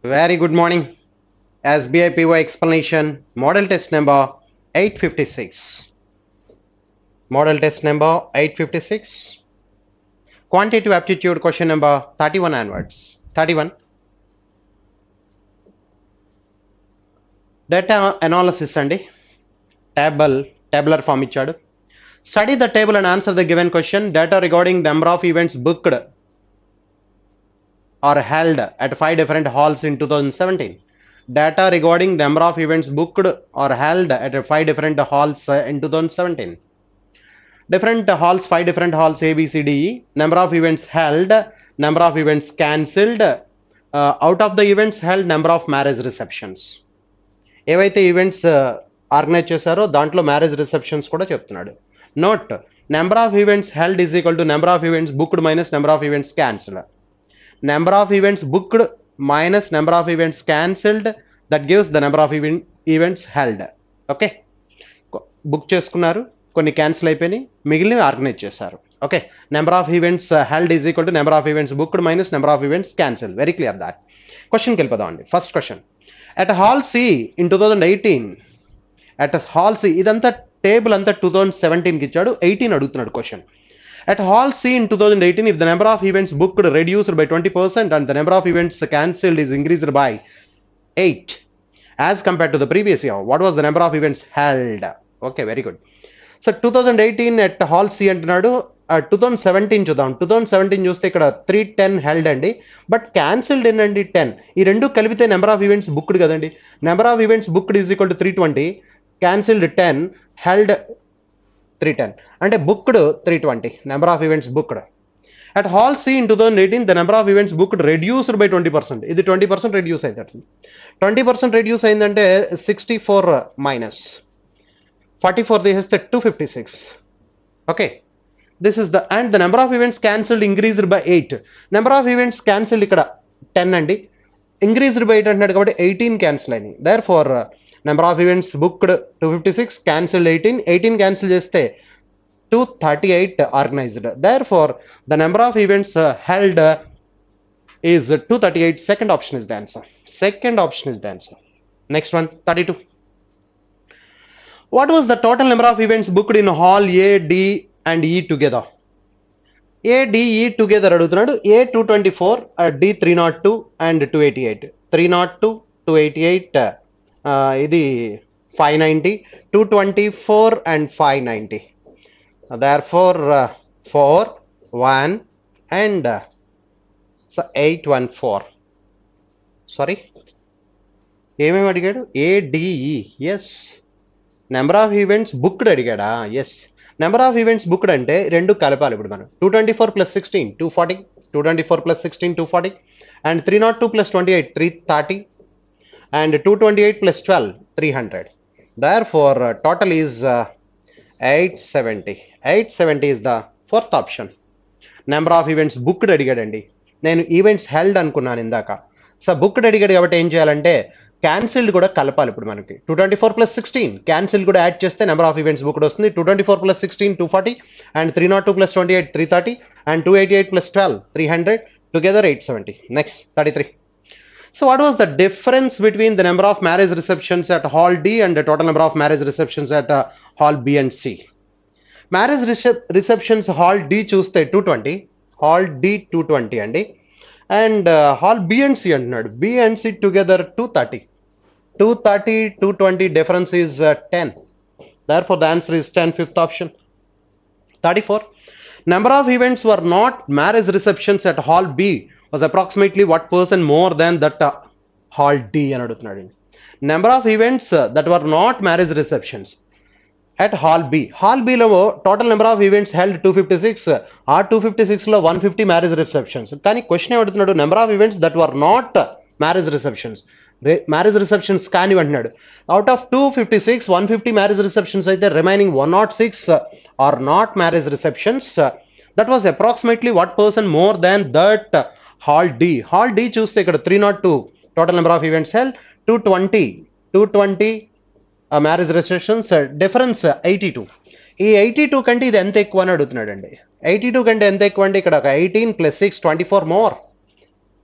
Very good morning. SBI PY explanation, model test number 856. Model test number 856. Quantitative aptitude question number 31 onwards. 31. Data analysis and tabular form ichadu. Study the table and answer the given question. Data regarding number of events booked or held at 5 different halls in 2017. Data regarding number of events booked or held at 5 different halls in 2017. Different halls, 5 different halls, A, B, C, D, E. Number of events held, number of events cancelled. Out of the events held, number of marriage receptions. ఏవైతే events organise చేశారో దాంట్లో marriage receptions కూడా చెప్తున్నాడు. Note, number of events held is equal to number of events booked minus number of events cancelled. Number of events booked minus number of events cancelled, that gives the number of events held. Okay, book చేసుకున్నారు, కొన్ని cancel అయిపోయినాయి, మిగిలినవి organise చేశారు. Okay, number of events held is equal to number of events booked minus number of events cancel. Very clear that. క్వశ్చన్కి వెళ్ళిపోదాం అండి. First question, at Hall C in 2018, at Hall C, ఇదంతా table అంతా 2017కి ఇచ్చాడు, 18 అడుగుతున్నాడు question. At Hall C in 2018, if the number of events booked reduced by 20% and the number of events cancelled is increased by 8 as compared to the previous year, what was the number of events held? Okay, very good. So 2018 at Hall C అంటున్నాడు. 2017 చూద్దాం. 2017 చూస్తే ఇక్కడ 310 held అండి, but cancelled ఏంటండి 10. ఈ రెండు కలిపితే number of events booked కదండి. Number of events booked is equal to 320, cancelled 10, held 310, అంటే booked 320. Number of events booked. At hall C in 2018 the number of events booked reduced by 20%. ఇది 20% reduce అయింది. 20% reduce అయిందంటే 64 minus 44 తీసేస్తే 256. Okay, this is the, and the number of events cancelled increased by 8. number of events cancelled ఇక్కడ 10 అండి, increased by 8 అంటున్నాడు కాబట్టి 18 cancel అయినాయి. therefore number of events booked 256, cancelled 18, 18 cancel చేస్తే 238 organized. therefore the number of events held is 238. second option is the answer. Second option is the answer. Next one, 32. What was the total number of events booked in hall A, D and E together? A, D, E together అడుగుతున్నాడు. A 224, D 302 and 288. 302, 288, ఇది 590, 224 and 590. therefore 4, 1 and 814. Sorry, ఏమేమి అడిగాడు? A, D, E. Yes, number of events booked అడిగాడా? Yes, number of events booked అంటే రెండు కలపాలి. ఇప్పుడు మనం 224 + 16 240, 224 + 16 240, and 302 + 28 330, and 228 + 12 300. therefore total is 870. 870 is the fourth option. Number of events booked అడిగాడండి, నేను ఈవెంట్స్ హెల్డ్ అనుకున్నాను ఇందాక. సో బుక్డ్ అడిగాడు కాబట్టి ఏం చేయాలంటే క్యాన్సిల్డ్ కూడా కలపాలి. ఇప్పుడు మనకి 224 + 16 క్యాన్సిల్ కూడా యాడ్ చేస్తే నెంబర్ ఆఫ్ ఈవెంట్స్ బుక్డ్ వస్తుంది. 224 + 16 240, and 302 + 28 330, and 288 + 12 300, together 870. Next 33. So what was the difference between the number of marriage receptions at hall D and the total number of marriage receptions at hall B and C? Marriage receptions hall D చూస్తే 220, hall D 220 అండి, and hall B and C అంటున్నాడు. B and C together 230. 230, 220 difference is 10. therefore the answer is 10, fifth option. 34. Number of events were not marriage receptions at hall B was approximately what person more than that hall D అని అడుగుతున్నాడు. Number of events that were not marriage receptions at hall B. Hall బిలో total number of events held 256. ఆ 256లో 150 marriage receptions. కానీ question ఏమడుతున్నాడు? Number of events that were not marriage receptions, marriage receptions కాని అంటున్నాడు. Out of 256, 150 marriage receptions అయితే remaining 106 are not marriage receptions. That was approximately what percent more than that hall D. Hall D చూస్తే ఇక్కడ 302 total number of events held, 220 marriage receptions, difference 82. ఈ 82 కంటే ఇది ఎంత ఎక్కువ అని అడుగుతున్నాడు అండి. 82 కంటే ఎంత ఎక్కువ అంటే ఇక్కడ ఒక 18 + 6 24 more.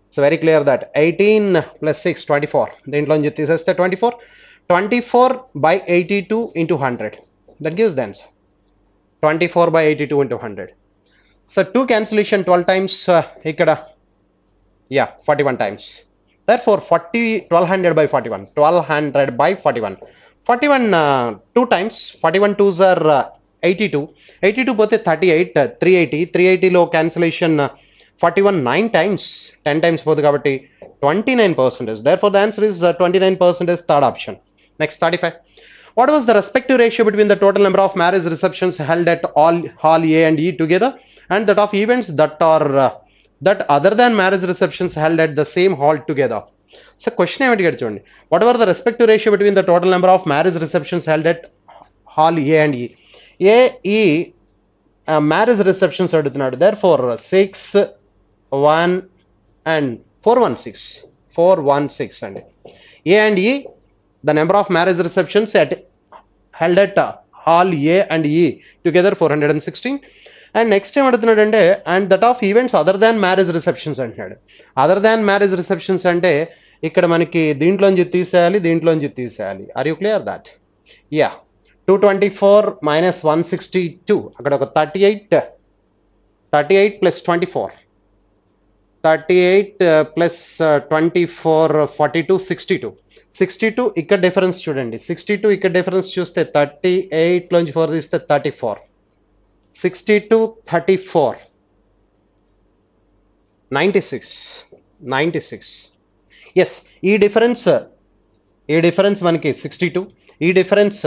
It's very clear that 18 plus 6, 24. దీంట్లో నుంచి తీసేస్తే 24. 24 by 82 into 100. That gives the answer. 24 by 82 into 100. So 2 cancellation 12 times ikkada. Yeah, 41 times. Therefore 1200 by 41. 1200 by 41. 41 2 times. 41 2s are 82. 82 పోతే 38. 380. 380 లో cancellation 41 9 times. 10 times పోదు కాబట్టి 29%. Therefore the answer is 29%, third option. Next 35. What was the respective ratio between the total number of marriage receptions held at hall A and E together and that of events that are that other than marriage receptions held at the same hall together? So question ఏమిటి ఇక్కడ చూడండి. What were the respective ratio between the total number of marriage receptions held at hall A and E? A, E marriage receptions అడుగుతున్నాడు. Therefore 6, 1 and 416. 416 అండి. A and E, the number of marriage receptions held at hall A and E together 416. And next time అడుగుతున్నాడు అంటే and that of events other than marriage receptions అంటున్నాడు. Other than marriage receptions అంటే ఇక్కడ మనకి దీంట్లోంచి తీసేయాలి. Are you clear that? Yeah. 224 minus 162. అక్కడ ఒక 38 plus 24. 38 plus 24 42 62. 62 ఇక్కడ డిఫరెన్స్ చూడండి. 62 ఇక్కడ డిఫరెన్స్ చూస్తే 38 లోంచి 4 తీస్తే 34. 62 34 96. ఎస్, ఈ డిఫరెన్స్ మనకి 62. ఈ డిఫరెన్స్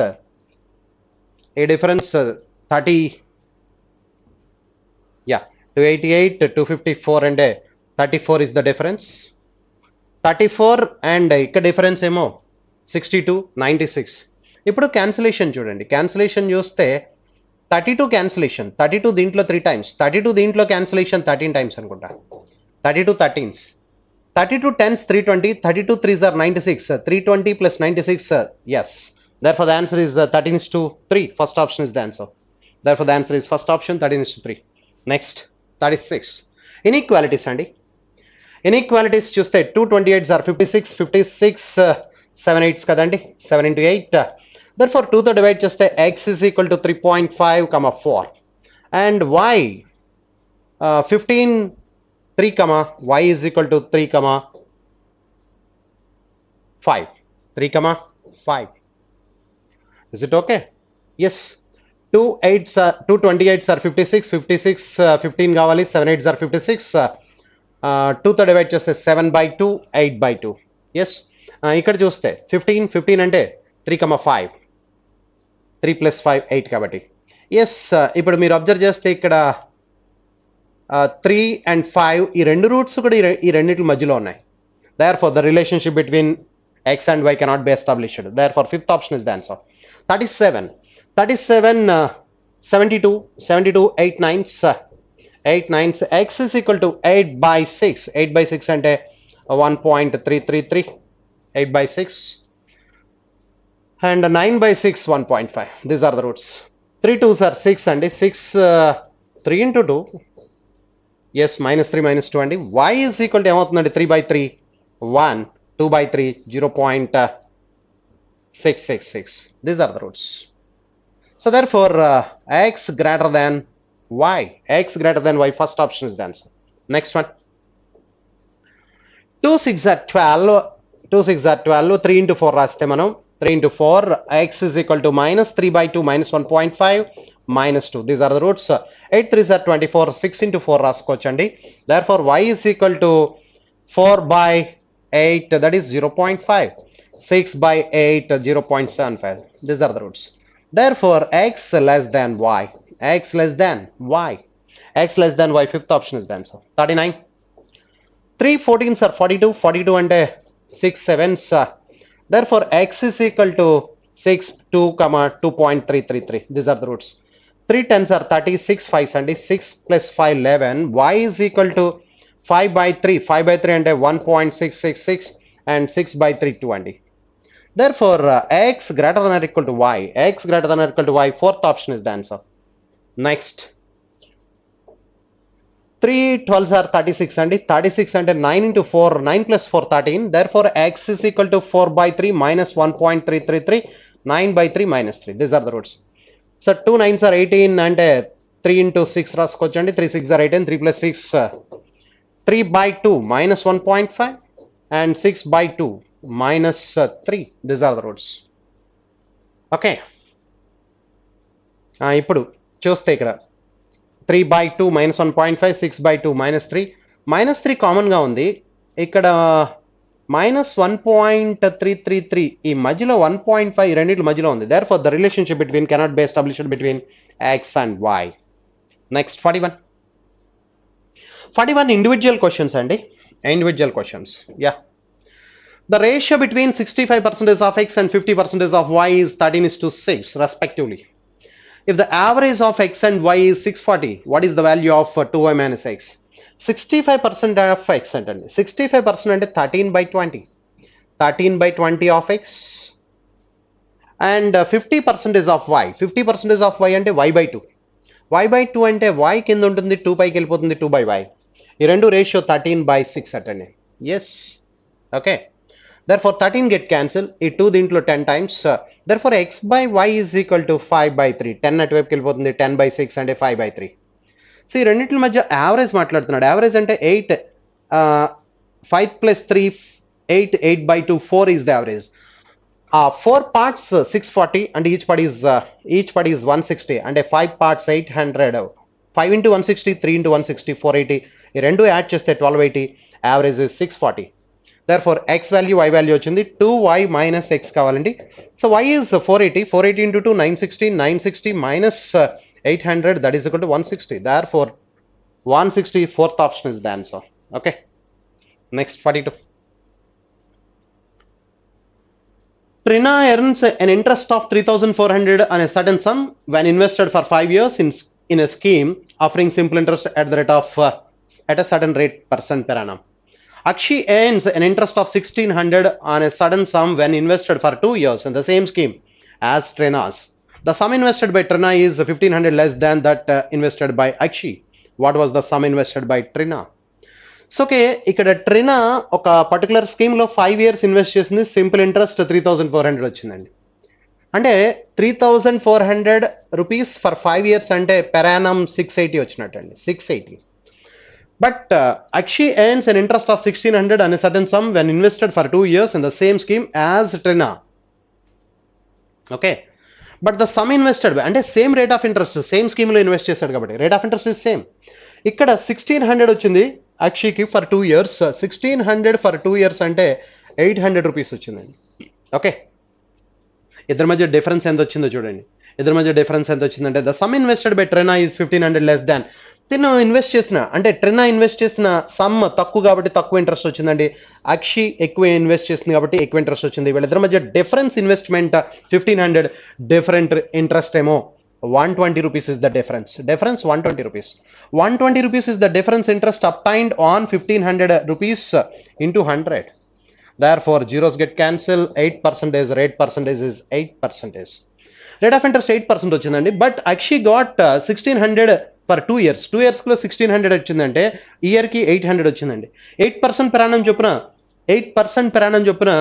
30. యా, 288 254 అంటే 34 is the difference. 34 and ఇక్కడ డిఫరెన్స్ ఏమో 62 96. ఇప్పుడు క్యాన్సిలేషన్ చూడండి. క్యాన్సిలేషన్ చూస్తే 32 క్యాన్సిలేషన్, 32 దీంట్లో 3 times, 32 దీంట్లో క్యాన్సిలేషన్ 13 times అనుకుంటా. 32 13s, 32 10s 320, 32 3s are 96, 320 plus 96, yes. Therefore the answer is 13:3. First option is the answer. Therefore the answer is first option, 13:3. Next 36. Inequalities అండి. Inequalities చూస్తే 2 28s are 56, 7 8s కదండి, 7 into 8. Therefore 2 తో divide చేస్తే x is equal to 3.5, 4 and y 15 3, y is equal to 3, 5. 3, 5. Is it okay? Yes. 2 28s are 56, 15 కావాలి, 7 8s are 56. 2 తో divide చేస్తే 7 by 2, 8 by 2. Yes, ఇక్కడ చూస్తే 15 అంటే 3, 5. 3 plus 5 8 కాబట్టి. ఎస్, ఇప్పుడు మీరు అబ్జర్వ్ చేస్తే ఇక్కడ 3 and 5 ఈ రెండు రూట్స్ కూడా ఈ రెండింటి మధ్యలో ఉన్నాయి. Therefore the relationship between x and y cannot be established. Therefore fifth option is the answer. 37 72 8 9s 8 9s. X is equal to 8 by 6. 8 by 6 అంటే 1.333. 8 by 6 and 9 by 6 1.5. These are the roots. 3 2s are 6 and 6 3 into 2. Yes, minus 3 minus 2 and y is equal to ఏమవుతుందండి 3 by 3 1, 2 by 3 0.666. These are the roots. So therefore x greater than y. X greater than y. First option is the answer. Next one. 2 6 are 12. 2 6 are 12. 3 into 4 రాస్తే మనం 3 into 4. X is equal to minus 3 by 2 minus 1.5 minus 2. These are the roots. 8 3s are 24. 6 into 4 రాసుకోవచ్చండి. Therefore y is equal to 4 by 8, that is 0.5. 6 by 8 0.75. These are the roots. Therefore x less than y. X less than y. X less than y. Fifth option is the answer. 39. 3 14s are 42. 42 and 6 7s. Therefore x is equal to 6 2, 2.333. These are the roots. 3 10s are 36. 5 and 6 plus 5 11. Y is equal to 5 by 3. 5 by 3 and 1.666 and 6 by 3 2 and therefore x greater than or equal to y. X greater than or equal to y. Fourth option is the answer. Next 3 12s are 36 and 36 and 9 into 4, 9 plus 4 13. Therefore x is equal to 4 by 3 minus 1.333, 9 by 3 minus 3. These are the roots. So 2 9s are 18 and 3 into 6 raskochandi, 3 6 are 18, 3 plus 6 3 by 2 minus 1.5 and 6 by 2 minus 3. These are the roots. Okay. ఇప్పుడు చూస్తే ఇక్కడ 3 by 2 minus 1.5, 6 by 2 minus 3. Minus 3 కామన్గా ఉంది. ఇక్కడ minus 1.333 ఈ మధ్యలో 1.5 రెండింటి మధ్యలో ఉంది. Therefore the relationship between cannot be established between x and y. Next 41. 41 individual questions అండి. Individual questions. Yeah. The ratio between 65% of x and 50% of y is 13:6 respectively. If the average of x and y is 640, what is the value of 2y minus x? 65% of x antandi. 65% అంటే 13 by 20. 13 by 20 of x. And 50% of y. 50% of y అంటే y by 2. y by 2 అంటే y కింద ఉంటుంది, 2 పైకి వెళ్ళిపోతుంది, 2 by y. ఈ రెండు ratio 13 by 6 అటండి. Yes. Okay. Therefore 13 get cancelled. ఈ 2 దీంట్లో 10 times. Therefore x by y is equal to 5 by 3. 10 అటువైపుకి వెళ్ళిపోతుంది, 10 by 6 అంటే 5 by 3. సో ఈ రెండింటి మధ్య యావరేజ్ మాట్లాడుతున్నాడు. యావరేజ్ అంటే 8, 5 plus 3, 8, 8 by 2, 4 is the average. 4 parts 640 and each part is 160 and 5 parts 800. 5 into 160, 3 into 160, 480. ఈ రెండు యాడ్ చేస్తే 1280. Average is 640. Therefore x value, y value వచ్చింది 2y minus x కావాలండి. So y is 480. 480 into 2 960. 960 minus 800, that is equal to 160. Therefore 160, fourth option is the answer. Okay. Next 42. Trina earns an interest of 3,400 on a certain sum when invested for 5 years in a scheme offering simple interest at the rate of at a certain rate % per annum. Akshi earns an interest of 1,600 on a certain sum when invested for 2 years in the same scheme as Trina's. The sum invested by Trina is 1,500 less than that invested by Akshi. What was the sum invested by Trina? So okay, ఇక్కడ ట్రినా ఒక particular స్కీమ్లో 5 years invest చేసింది, simple interest 3,400 వచ్చిందండి. అంటే 3,400 rupees for 5 years అంటే per Yanam 680 వచ్చినట్టండి, 680. But Akshi earns an interest of 1,600 on a certain sum when invested for 2 years in the same scheme as Trina. Okay. But the sum invested by, అంటే same rate of interest, same స్కీమ్లో invest చేశాడు కాబట్టి rate of interest is same. ఇక్కడ 1,600 వచ్చింది అక్షయ్కి for 2 years. 1,600 for 2 years అంటే 800 rupees వచ్చిందండి. Okay. ఇద్దరి మధ్య డిఫరెన్స్ ఎంత వచ్చిందో చూడండి. ఇద్దరి మధ్య డిఫరెన్స్ ఎంత వచ్చిందంటే the sum invested by Trina is 1,500 less than. తిను ఇన్వెస్ట్ చేసిన, అంటే ట్రినా ఇన్వెస్ట్ చేసిన సమ్ తక్కువ కాబట్టి తక్కువ ఇంట్రెస్ట్ వచ్చిందండి. అక్షి ఎక్కువ ఇన్వెస్ట్ చేసింది కాబట్టి ఎక్కువ ఇంట్రెస్ట్ వచ్చింది. వీళ్ళిద్దరి మధ్య డిఫరెన్స్ ఇన్వెస్ట్మెంట్ 1,500, డిఫరెంట్ ఇంట్రెస్ట్ ఏమో 120 rupees is the difference. Difference 120 rupees. 120 rupees is the difference interest obtained on 1,500 rupees into 100. Therefore, zeros get cancelled. 8% rate percentage is 8%. Rate of interest 8% వచ్చిందండి. But Akshi got 1,600 for 2 years. 2 years లో 1,600 వచ్చిందంటే ఇయర్కి 800 వచ్చిందండి. 8% per annum చొప్పున 8% per annum చొప్పున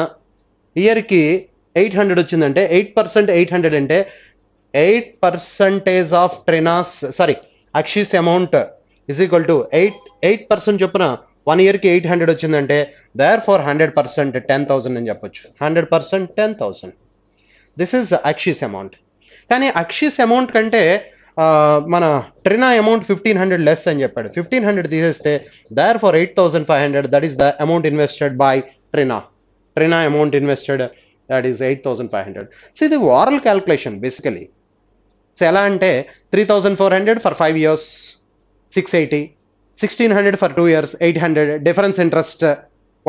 ఇయర్కి 800 వచ్చిందంటే 8% 800 అంటే 8% of Trina's, Akshi's amount is equal to 8% చొప్పున 1 yearకి 800 వచ్చిందంటే therefore 100% 10,000 అని చెప్పొచ్చు. 100% 10,000. This is Akshi's amount. కానీ Akshi's amount కంటే మన ట్రినా అమౌంట్ 1,500 లెస్ అని చెప్పాడు. 1,500 తీసేస్తే therefore 8,500, that is the amount invested by Trina. Trina amount invested, that is 8,500. So ఇది ఓరల్ క్యాల్కులేషన్ బేసికలీ. సో ఎలా అంటే 3,400 for 5 years 680, 1,600 for 2 years 800, difference interest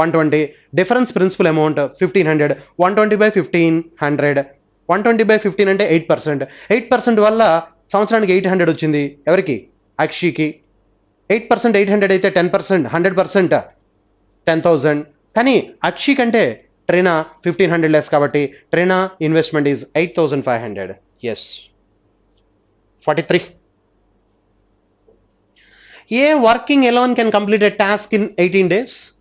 120, difference principal amount 1,500, 120 by 1,500, 120 by 15 అంటే 8%. 8% వల్ల సంవత్సరానికి 800 వచ్చింది ఎవరికి? అక్షికి. 8% 800 అయితే 10%, 100% 10,000. కానీ అక్షి కంటే ట్రినా 1,500 లెస్ కాబట్టి Trina investment is 8,500. Yes. 43. A working alone can complete a task in 18 days.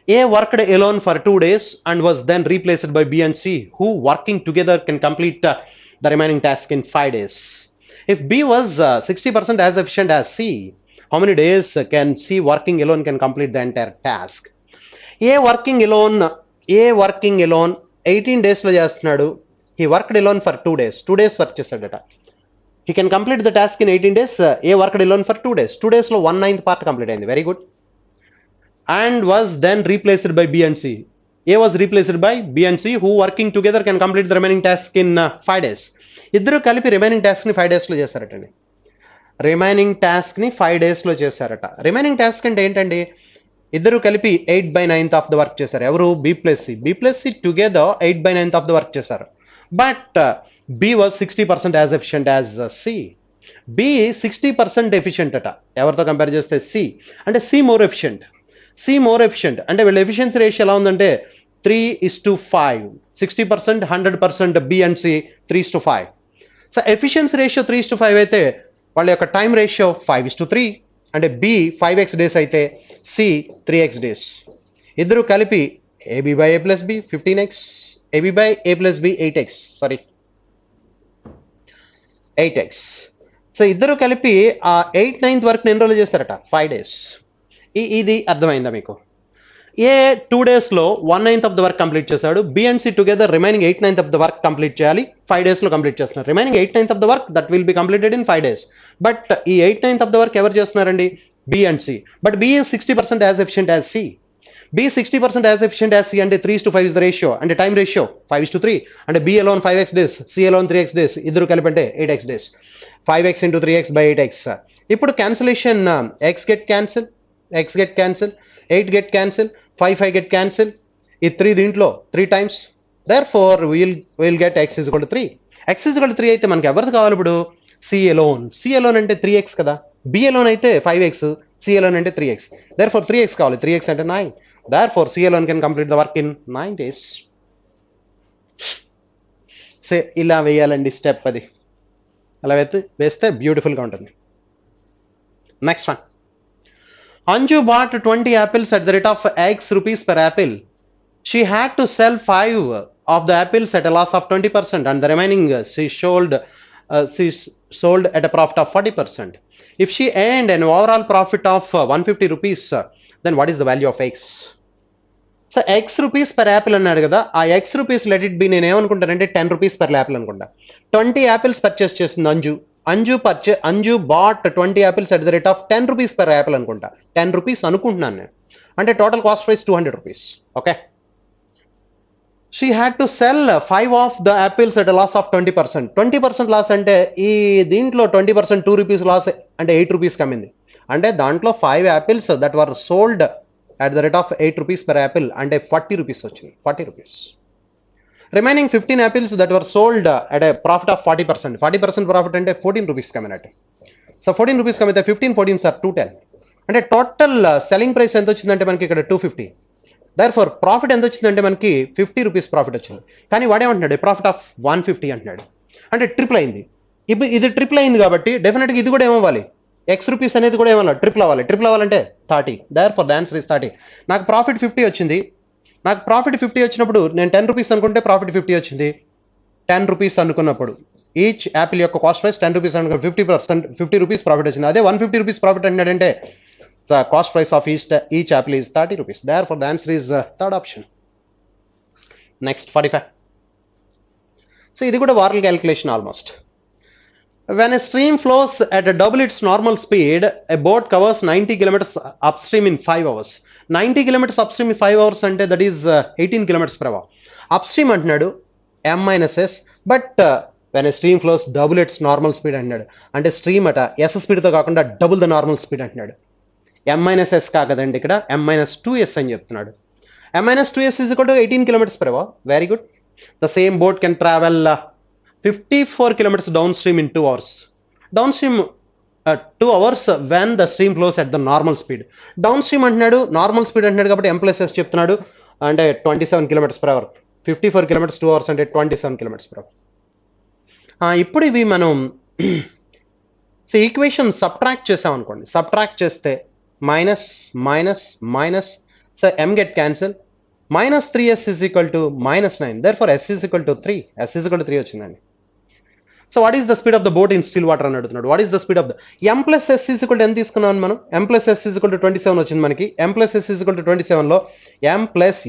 A worked alone for 2 days and was then replaced by B and C, who working together can complete the remaining task in 5 days. If B was 60% as efficient as C, how many days can C working alone can complete the entire task? A working alone 18 days లో చేస్తున్నాడు. He worked alone for 2 days. 2 days work చేస్తాడట. He can complete the task in 18 days. A worked alone for 2 days. 2 days లో 1/9 part complete అయింది. Very good. And was then replaced by B and C. A was replaced by B and C, who working together can complete the remaining task in 5 days. ఇద్దరు కలిపి remaining task ని 5 days లో చేశారటండి. Remaining task ని 5 days లో చేశారట. Remaining task అంటే ఏంటండి? ఇద్దరు కలిపి 8/9 ఆఫ్ ద వర్క్ చేశారు. ఎవరు? B plus C together 8/9 of the work చేశారు. But B was 60% as efficient as C. B 60% efficient అట. ఎవరితో కంపేర్ చేస్తే C. అంటే C మోర్ ఎఫిషియెంట్ అంటే వీళ్ళ ఎఫిషియన్సీ రేషియో ఎలా ఉందంటే 3:5. 60%, 100% B and C 3:5. So efficiency ratio 3:5 అయితే వాళ్ళ యొక్క టైం రేషియో 5:3. అంటే B 5x డేస్ అయితే C 3x డేస్. ఇద్దరు కలిపి AB by A plus B 15x, AB by A plus B 8x. Sorry 8x. So ఇద్దరు కలిపి ఆ 8/9 వర్క్ ఎన్ని రోజులు చేస్తారట? 5 days. ఇది అర్థమైందా మీకు? ఏ 2 days లో 1/9 ఆఫ్ ద వర్క్ కంప్లీట్ చేశాడు. B and C together remaining 8/9 of the work complete చేయాలి. 5 days లో కంప్లీట్ చేస్తున్నారు. Remaining 8/9 of the work that will be completed in 5 days. But ఈ 8/9 ఆఫ్ ద వర్క్ ఎవరు చేస్తున్నారండి? B and C. But B is 60% as efficient as C. B 60% as efficient as C అంటే 3:5 is the ratio. అంటే time ratio 5:3. అంటే B alone 5x days, C alone 3x days. ఇద్దరు కలిపి అంటే 8x days. 5x into 3x by 8x. ఇప్పుడు cancellation x get cancel, 8 get cancel, 5 get cancel. ఈ 3 దీంట్లో 3 times. Therefore we'll get x is equal to 3. x is equal to 3 అయితే మనకి ఎవరిది కావాలి ఇప్పుడు? C alone అంటే 3x కదా. B alone అయితే 5x, C alone అంటే 3x. Therefore 3x కావాలి. 3x అంటే 9. Therefore C alone can complete the work in 9 days. సే ఇలా వేయాలండి స్టెప్ అది. అలా వేస్తే బ్యూటిఫుల్గా ఉంటుంది. Next one. Anju bought 20 apples at the rate of X rupees per apple. She had to sell 5 of the apples at a loss of 20%, and the remaining she sold at a profit of 40%. If she earned an overall profit of 150 rupees, then what is the value of X? So X rupees per apple అన్నాడు కదా. ఆ X rupees let it be నేను ఏమనుకుంటానంటే 10 rupees per apple అనుకుంటా. 20 apples purchase చేసింది Anju bat 20 apples at the rate of 10 rupees per apple అనుకుంటా. 10 rupees అనుకుంటున్నాను నేను. అంటే total cost price 200 rupees. Okay. She had to sell 5 of the apples at loss of 20%. 20% loss అంటే ఈ దీంట్లో 20% 2 rupees loss అంటే 8 rupees కమ్మింది. అంటే దాంట్లో 5 apples that were sold at the rate of 8 rupees per apple అంటే 40 rupees వచ్చింది. 40 rupees. Remaining 15 apples that were sold at a profit of 40%. 40% profit అంటే 14 rupees కమ్మినట్టు. సో 14 rupees కమ్మితే 15 14 సార్ 210. అంటే టోటల్ సెల్లింగ్ ప్రైస్ ఎంత వచ్చిందంటే మనకి ఇక్కడ 250. దర్ఫోర్ ప్రాఫిట్ ఎంత వచ్చిందంటే మనకి 50 rupees ప్రాఫిట్ వచ్చింది. కానీ వాడేమంటున్నాడు? ప్రాఫిట్ ఆఫ్ 150 అంటున్నాడు. అంటే ట్రిపుల్ అయింది. ఇప్పుడు ఇది ట్రిపుల్ అయింది కాబట్టి డెఫినెట్గా ఇది కూడా ఏమవ్వాలి? X rupees అనేది కూడా ఏమన్నా ట్రిపుల్ అవ్వాలంటే 30. Therefore the answer is 30. నాకు ప్రాఫిట్ 50 వచ్చింది. నాకు ప్రాఫిట్ 50 వచ్చినప్పుడు నేను 10 rupees అనుకుంటే ప్రాఫిట్ 50 వచ్చింది. 10 rupees అనుకున్నప్పుడు ఈచ్ యాపిల్ యొక్క కాస్ట్ ప్రైస్ 10 rupees అనుకున్న 50 rupees ప్రాఫిట్ వచ్చింది. అదే 150 rupees ప్రాఫిట్ అన్నాడంటే the cost price of each apple is 30 rupees. Therefore the answer is third option. Next 45. So ఇది కూడా వారల్ calculation almost. When a stream flows at double its normal speed, a boat covers 90 kilometers upstream in 5 hours. 90 kilometers upstream in 5 hours అంటే that is 18 kilometers per hour. Upstream అంటున్నాడు m minus s, but when a stream flows double its normal speed అంటున్నాడు. అంటే stream అట s స్పీడ్తో కాకుండా double the normal speed అంటున్నాడు. m minus s కాకదండి ఇక్కడ m minus 2s అని చెప్తున్నాడు. m minus 2s is equal to 18 kilometers per hour. Very good. The same boat can travel 54 kilometers downstream in 2 hours. Downstream 2 hours when the stream flows at the normal speed. Downstream అంటున్నాడు normal speed అంటున్నాడు కాబట్టి m plus s చెప్తున్నాడు. అంటే 27 kilometers per hour. 54 kilometers 2 hours అంటే 27 kilometers per hour. ఇప్పుడు ఇవి మనం so equation subtract చేసాం అనుకోండి, సబ్ట్రాక్ట్ చేస్తే minus minus minus, so m get cancel, minus 3s is equal to minus 9, therefore s is equal to 3, s is equal to 3 వచ్చిందండి. So what is the speed of the boat in still water అని అడుగుతున్నాడు. What is the speed of the m plus s is equal to ఎంత తీసుకున్నాం మనం, m plus s is equal to 27 వచ్చింది మనకి. m plus s is equal to 27 లో m plus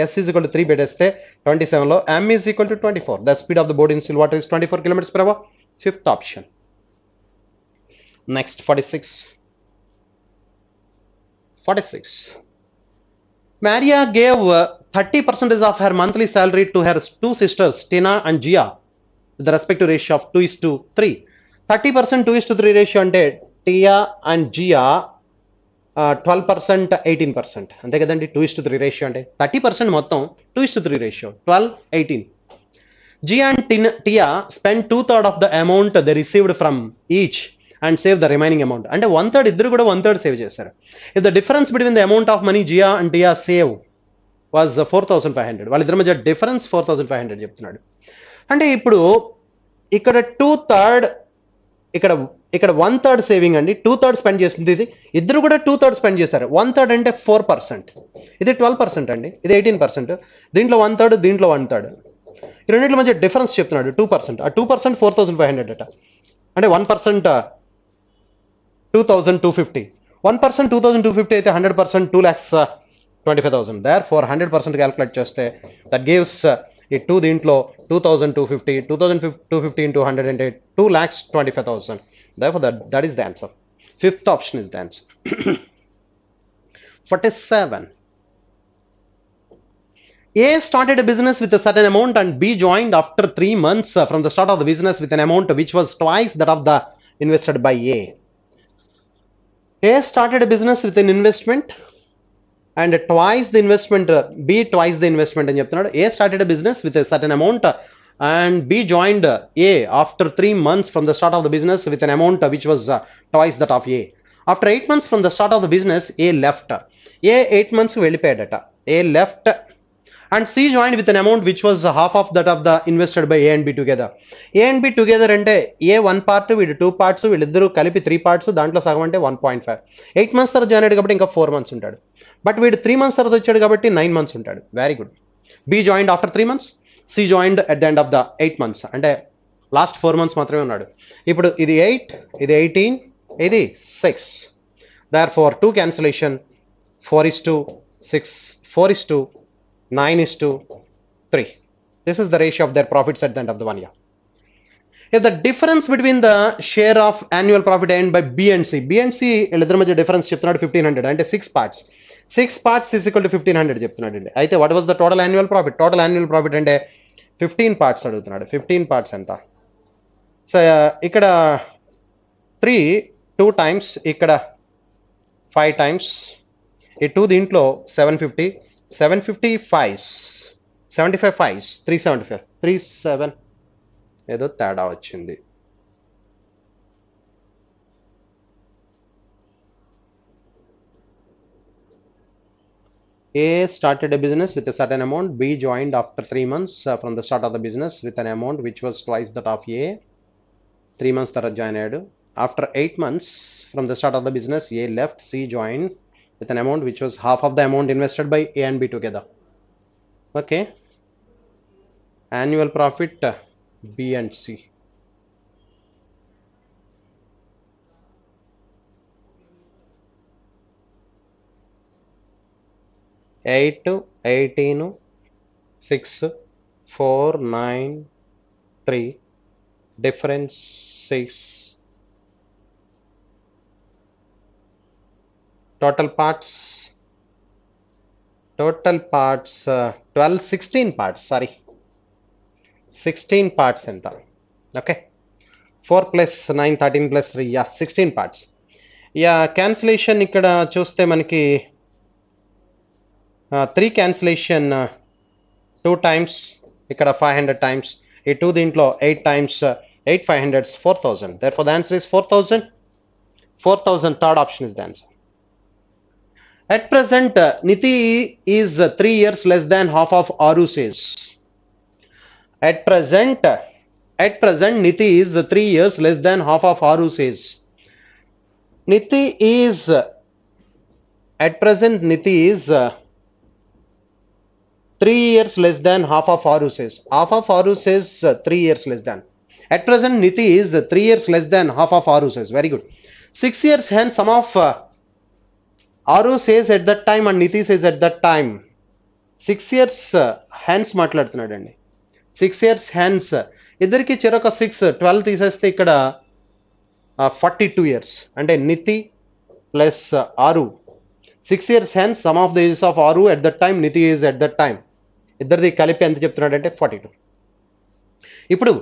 s is equal to 3 పెట్టేస్తే 27 లో m is equal to 24. The speed of the boat in still water is 24 kilometers per hour. Fifth option. Next 46. Maria gave 30% of her monthly salary to her two sisters Tina and Gia with the respective ratio of 2:3. 30% 2:3 ratio అంటే Tia and Gia 12% 18%, అంతే కదండి. 2:3 ratio అంటే 30% మొత్తం 2:3 ratio 12 18. Gia and Tia spent 2/3 of the amount they received from each and save the remaining amount. అంటే 1/3 ఇద్దరు కూడా 1/3 save చేశారు. If the difference between the amount of money Gia and Tia save was 4,500, వాళ్ళిద్దరి మధ్య difference 4,500 చెప్తున్నాడు. అంటే ఇప్పుడు ఇక్కడ 2/3, ఇక్కడ 1/3 సేవింగ్ అండి, 2/3 స్పెండ్ చేసింది. ఇది ఇద్దరు కూడా 2/3 స్పెండ్ చేశారు. 1/3 అంటే 4%, ఇది 12% అండి, ఇది 18%. దీంట్లో 1/3, దీంట్లో 1/3. ఈ రెండింటి మధ్య డిఫరెన్స్ చెప్తున్నాడు 2%. ఆ 2% 4,500 అట. అంటే 1% 2,250. 1% 2,250 అయితే 100% 2,25,000. Therefore 100% క్యాలిక్యులేట్ చేస్తే దట్ గివ్స్ ఈ 2 దీంట్లో 2,250, 2,250 into 100 అంటే 2,25,000. Therefore that is the answer. Fifth option is the answer. 47. A started a business with a certain amount and B joined after 3 months from the start of the business with an amount which was twice that of the invested by A. A started a business with an investment and twice the investment, B twice the investment అని చెప్తున్నాడు. A started a business with a certain amount and B joined A after 3 months from the start of the business with an amount which was twice that of A. After 8 months from the start of the business, A left. A 8 months వెళ్ళిపోయాడట. A left and C joined with an amount which was half of that of the invested by A and B together. A and B together అంటే A 1 part, వీడు 2 parts, వీళ్ళిద్దరూ కలిపి 3 parts, దాంట్లో సగం అంటే 1.5. 8 months తర్వాత join అయ్యాడు కాబట్టి ఇంకా 4 months ఉంటాడు. బట్ వీడు 3 months తర్వాత వచ్చాడు కాబట్టి 9 months ఉంటాడు. Very good. B joined after 3 months, C joined at the end of the 8 months, అంటే లాస్ట్ 4 months మాత్రమే ఉన్నాడు. ఇప్పుడు ఇది 8, ఇది 18, ఇది 6. Therefore 2 cancellation, 4:6, 4:9:3. This is the ratio of their profits at the end of the 1 year. If the difference between the share of annual profit earned by B and C వీళ్ళిద్దరి మధ్య difference చెప్తున్నాడు 1,500, అంటే 6 parts. 6 parts is equal to 1,500 చెప్తున్నాడు అండి. అయితే what was the total annual profit? Total annual profit అంటే 15 parts అడుగుతున్నాడు. 15 parts ఎంత? సో ఇక్కడ 3 2 times, ఇక్కడ 5 times, ఈ 2 దీంట్లో 750, 755 5s 375, 37 ఏదో తేడా వచ్చింది. A started a business with a certain amount, B joined after 3 months from the start of the business with an amount which was twice that of A. 3 months తర్వాత join అయ్యాడు. After 8 months from the start of the business, A left, C joined with an amount which was half of the amount invested by A and B together. Okay. Annual profit B and C. Eight, 18, 6, 4, 9, 3. Difference 6. Total parts 12, 16 parts. Sorry, 16 parts ఎంత? Okay. 4 plus 9, 13 plus 3, yeah, 16 parts. Yeah, cancellation ఇక్కడ చూస్తే మనకి 3 cancellation 2 times, ఇక్కడ 500 times, ఈ 2 దీంట్లో 8 times, 8 500s 4,000. Therefore the answer is 4,000. 4,000, third option is the answer. At present, Niti is 3 years less than half of Aru says. At present, Niti is 3 years less than half of Aru says. Niti is at present Niti is 3 years less than half of Aru says. Half of Aru says 3 years less than. At present Niti is 3 years less than half of Aru says. Very good. 6 years hence some of Aru says at that time and Niti says at that time. 6 years hence మాట్లాడుతున్నాడండి. 6 years hence ఇద్దరికి చెరొక 6 12 తీసేస్తే ఇక్కడ 42 years అంటే NITI plus ఆరు 6 years hence sum of the ages of ఆరు at that time NITI is at that time ఇద్దరిది కలిపి ఎంత చెప్తున్నాడంటే 42. ఇప్పుడు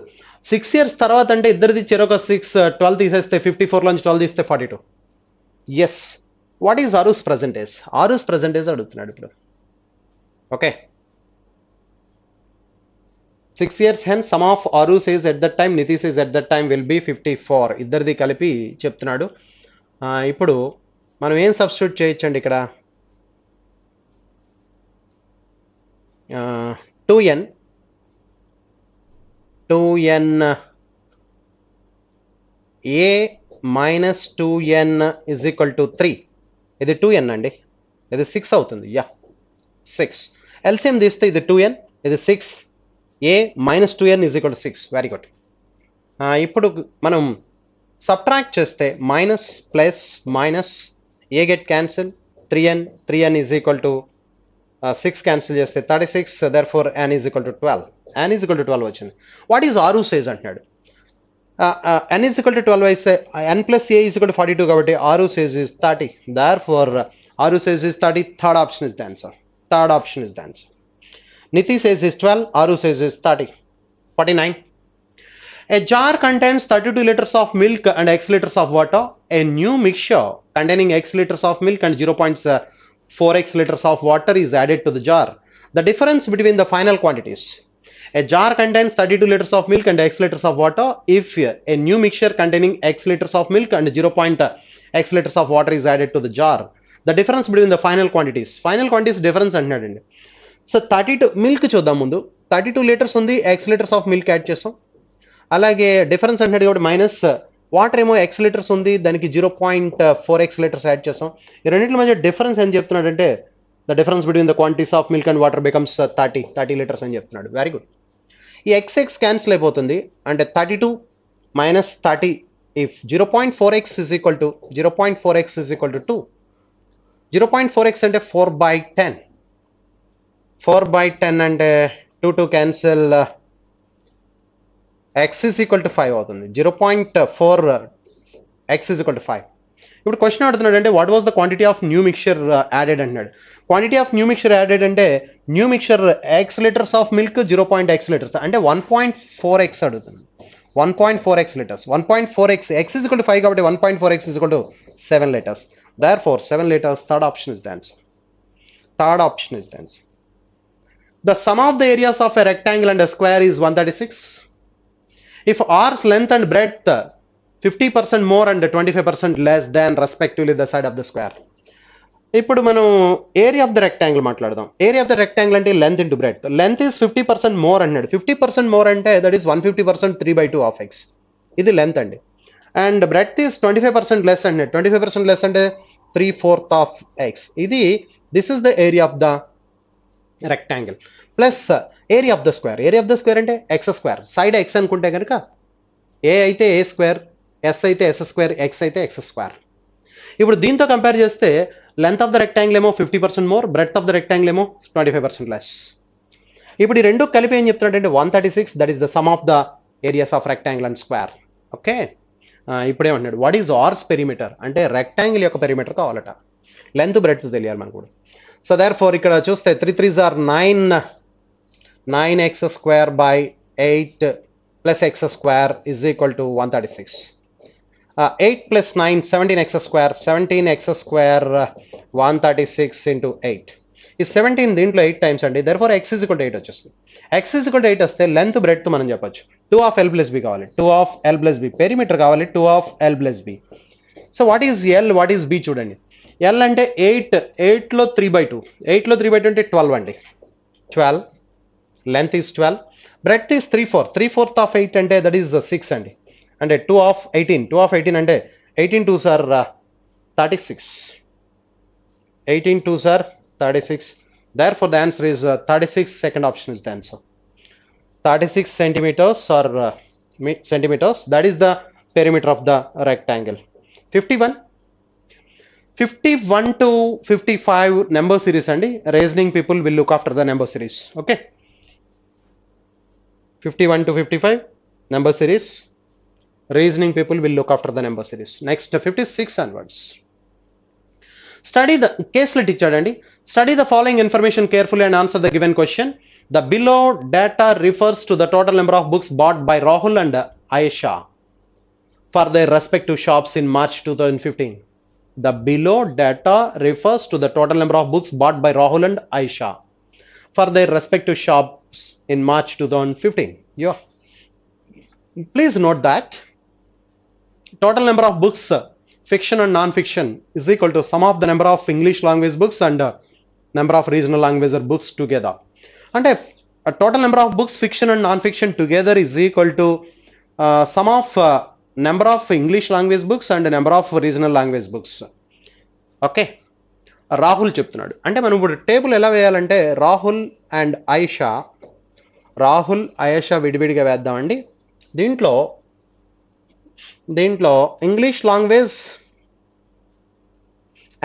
6 years తర్వాత అంటే ఇద్దరిది చెరొక 6 12 తీసేస్తే 54 లోంచి 12 తీస్తే 42. ఎస్ వాట్ ఈజ్ ఆరుస్ ప్రజెంటేజ్? ఆరుస్ ప్రజెంటేజ్ అడుగుతున్నాడు ఇప్పుడు. Okay 6 years hence sum of Aru says at that time Niti says at that time will be 54. ఇద్దరిది కలిపి చెప్తున్నాడు. ఇప్పుడు మనం ఏం సబ్స్టిట్యూట్ చేయొచ్చండి ఇక్కడ? 2n a minus 2n is equal to 3. ఇది 2n అండి, ఇది 6 అవుతుంది. యా 6 ఎల్సిఎం తీస్తే ఇది 2n, ఇది 6, a minus 2n is equal to 6. Very good. ఇప్పుడు మనం సబ్ట్రాక్ట్ చేస్తే minus plus minus a get cancel, 3n is equal to 6 cancel చేస్తే 36, therefore n is equal to 12. n is equal to 12 వచ్చింది. What is ఆరు Sage అంటున్నాడు. n is equal to 12 అయితే n plus a is equal to 42 కాబట్టి ఆరు సేజ్ is 30. therefore ఆరు సేజ్ is 30. Third option is the answer. Third option is the answer. Niti says is 12, Aru says is 30. 49. A jar contains 32 liters of milk and x liters of water. A new mixture containing x liters of milk and 0.4x liters of water is added to the jar. The difference between the final quantities. A jar contains 32 liters of milk and x liters of water. If a new mixture containing x liters of milk and 0.x liters of water is added to the jar. The difference between the final quantities. Final quantities difference అంటున్నాడండి. So 32 milk చూద్దాం ముందు. 32 litres ఉంది, x litres of milk add చేస్తాం. అలాగే difference అంటున్నాడు కాబట్టి minus water ఏమో x litres ఉంది, దానికి 0.4x లీటర్స్ యాడ్ చేస్తాం. ఈ రెండింటి మధ్య డిఫరెన్స్ ఏం చెప్తున్నాడంటే the difference between the quantities of milk and water becomes 30 litres అని చెప్తున్నాడు. Very good. ఈ ఎక్స్ క్యాన్సిల్ అయిపోతుంది అంటే 32 minus 30 if 0.4x is equal to 2. 0.4x అంటే 4/10. 4/10 అంటే 2 cancel, x is equal to 5 అవుతుంది. 0.4 x is equal to 5. ఇప్పుడు question అడుగుతున్నాడు అంటే what was the quantity of new mixture added అంటున్నాడు. Quantity of new mixture added అంటే new mixture x litres of milk 0.x litres అంటే 1.4x అడుగుతుంది. 1.4x litres. 1.4x x is equal to 5 కాబట్టి 1.4x is equal to 7 liters. therefore 7 liters. third option is the answer. third option is the answer. The sum of the areas of a rectangle and a square is 136. If R's length and breadth 50% more and 25% less than respectively the side of the square. ఇప్పుడు మనం area of the rectangle మాట్లాడదాం. Area of the rectangle అంటే length into breadth. Length is 50% more అన్నాడు. 50% more అంటే that is 150% 3/2 of X. ఇది length అండి. And breadth is 25% less అన్నాడు. 25% less అంటే 3/4 ఆఫ్ ఎక్స్. ఇది this is the area of the rectangle plus area of the square. Area of the square అంటే X square. Side X అనుకుంటే కనుక ఏ అయితే ఏ square, yes అయితే ఎస్ స్క్వేర్, ఎక్స్ అయితే X square. ఇప్పుడు దీంతో కంపేర్ చేస్తే లెంత్ ఆఫ్ ద రెక్టాంగిల్ ఏమో 50% more, breadth of the rectangle ఏమో 25% లెస్. ఇప్పుడు ఈ రెండు కలిపి ఏం చెప్తున్నాడంటే 136 that is the sum of the areas of rectangle and square. Okay, ఇప్పుడేమన్నాడు వాట్ ఈజ్ ఆర్స్ పెరిమీటర్ అంటే రెక్టాంగిల్ యొక్క పెరిమీటర్ కావాలట. లెంత్ బ్రెడ్త్ తెలియాలి మనకు కూడా. సో దేర్ ఫోర్ ఇక్కడ చూస్తే 3 3s are 9x square by 8 plus x square is equal to 136. 8 plus 9 17x square. 17x square 136 into 8 ఈ 17 దీంట్లో 8 టైమ్స్ అండి. Therefore x is equal to 8 వచ్చేస్తుంది. x is equal to 8 వస్తే లెంత్ బ్రెడ్త్ మనం చెప్పొచ్చు 2 of l plus b కావాలి. 2 of l plus b perimeter కావాలి 2 of l plus b. So what is l, what is b చూడండి. l అంటే 8లో 3/2. 8లో 3/2 అంటే 12 అండి. 12 length is 12, breadth is 3/4. 3/4 of 8 అంటే దట్ ఈజ్ 6 అండి. అంటే 2 of 18. 2 of 18 అంటే 18 2s are 36. 18 twos are 36. Therefore, the answer is 36. Second option is the answer. 36 centimeters or centimeters. That is the perimeter of the rectangle. 51. 51 to 55 number series and reasoning people will look after the number series. Okay. 51 to 55 number series. Reasoning people will look after the number series. Next 56 onwards. Study the case let ichadandi. Study the following information carefully and answer the given question. The below data refers to the total number of books bought by Rahul and Ayesha for their respective shops in March 2015. The below data refers to the total number of books bought by Rahul and Ayesha for their respective shops in March 2015. Yeah. Please note that total number of books, fiction and non-fiction, is equal to sum of the number of English language books and number of regional language books together. And if a total number of books, fiction and non-fiction together is equal to sum of number of English language books and number of regional language books. Okay Rahul చెప్తున్నాడు. అంటే మనం ఇప్పుడు table ఎలా వేయాలంటే Rahul and Ayesha విడివిడిగా వేద్దామండి. దీంట్లో English language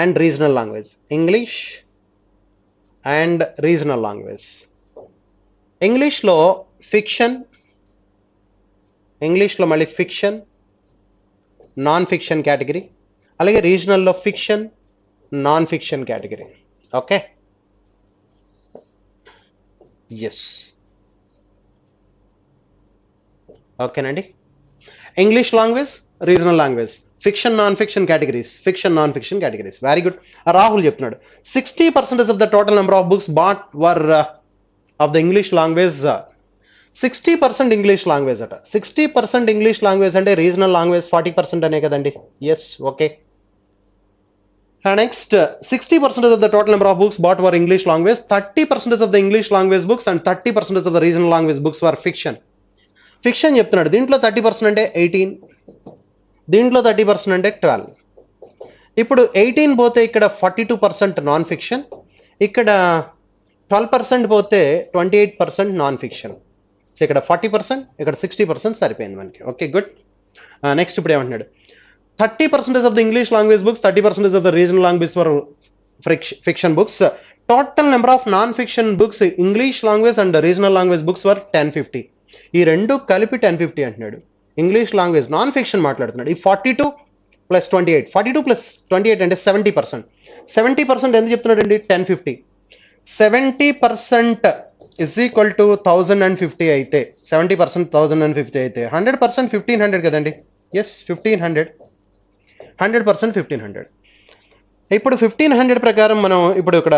and regional language, English and regional language. ఇంగ్లీష్లో మళ్ళీ ఫిక్షన్, నాన్ ఫిక్షన్ కేటగిరీ, అలాగే రీజనల్లో fiction, non fiction category. Okay, yes, ఓకేనండి. English language, regional language, fiction non fiction categories. Very good. Rahul చెప్తున్నాడు 60% of the total number of books bought were of the English language. 60% English language అట. 60% English language అంటే regional language 40% అనే కదండి. Yes, okay. Next 60% of the total number of books bought were English language, 30% of the English language books and 30% of the regional language books were fiction. Fiction చెప్తున్నాడు. దీంట్లో 30% అంటే 18, దీంట్లో 30% అంటే 12. ఇప్పుడు 18 పోతే ఇక్కడ 42% నాన్ ఫిక్షన్, ఇక్కడ 12% పోతే 28% నాన్ ఫిక్షన్. సో ఇక్కడ 40%, ఇక్కడ 60% సరిపోయింది మనకి. Okay, good. నెక్స్ట్ ఇప్పుడు ఏమంటున్నాడు, 30% of the English language books, 30% of the regional language were fiction books. Total number of non-fiction books, English language and regional language books were 1050. ఈ రెండు కలిపి 1050 అంటున్నాడు. ఇంగ్లీష్ లాంగ్వేజ్ నాన్ ఫిక్షన్ మాట్లాడుతున్నాడు. ఈ 42 plus 28 అంటే 70%. 70% ఎందుకు చెప్తున్నాడు అండి? 1050. 70% ఇస్ ఈక్వల్ టు 1050 అయితే, 70% 1050 అయితే 100% 1500 కదండి. ఎస్, 1500. 100% 1500. ఇప్పుడు 1500 ప్రకారం మనం ఇప్పుడు ఇక్కడ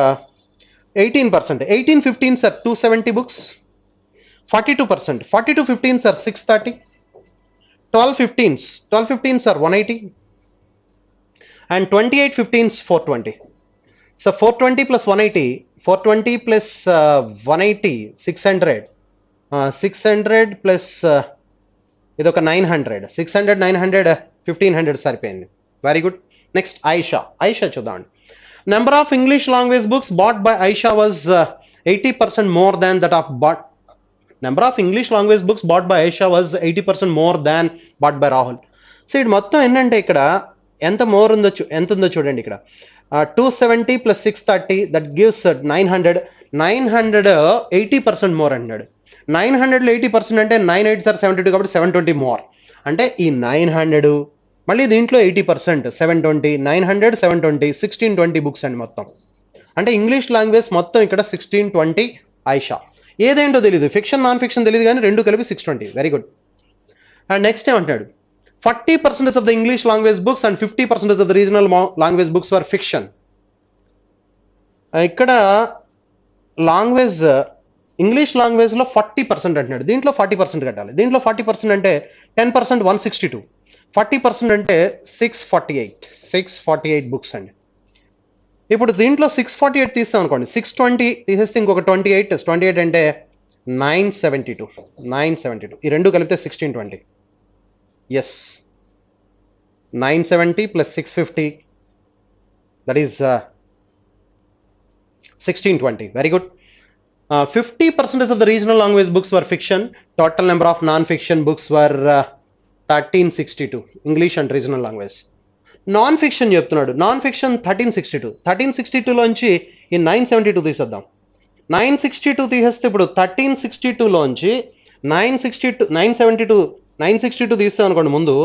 18%, 1815 sir 270 books, 42%, 4215 sir 630, 1215 sir 180 and 2815 420. So 420 plus 180, 420 plus 180 600 plus ఇది ఒక 900, 600 900 1500 సరిపోయింది. Very good. నెక్స్ట్ ఐషా చూద్దామండి. Number of English language books bought by Aisha was 80% more than that of bought. Number of English language books bought by Aisha was 80% more than bought by Rahul. So ఇది మొత్తం ఏంటంటే ఇక్కడ ఎంత ఉందో చూడండి. ఇక్కడ 270 plus 630 దట్ గివ్స్ 900. 80% మోర్ అన్నాడు. 900లో 80% అంటే 9 8 సార్ 72 కాబట్టి 720 మోర్. అంటే ఈ 900 మళ్ళీ దీంట్లో 80%, 720, 900 720, 1620 బుక్స్ అండి మొత్తం. అంటే ఇంగ్లీష్ లాంగ్వేజ్ మొత్తం ఇక్కడ 1620 ఐషా. ఏదేంటో తెలియదు, ఫిక్షన్ నాన్ ఫిక్షన్ తెలియదు, కానీ రెండు కలిపి 620. Very good. అండ్ నెక్స్ట్ ఏమంటాడు, 40% of the English language books and 50% of the regional language books were fiction. ఇక్కడ లాంగ్వేజ్ ఇంగ్లీష్ లాంగ్వేజ్లో 40% అంటున్నాడు. దీంట్లో 40% కట్టాలి. దీంట్లో 40% అంటే 10% 162, 40% అంటే 648 బుక్స్ అండి. ఇప్పుడు దీంట్లో 648 తీస్తాం అనుకోండి, 620 తీసేస్తే ఇంకొక 28 అంటే 972. ఈ రెండు కలిపితే 1620. Yes, 970 plus 650 That is 1620. Very good. 50% of the regional language books were fiction. Total number of non-fiction books were 1362. English and regional language. Non-fiction చెప్తున్నాడు. Non-fiction 1362. 1362 లోంచి ఈ 972 తీసేద్దాం. 962 తీసేస్తే ఇప్పుడు 1362 లోంచి 962 తీస్తాం అనుకోండి ముందు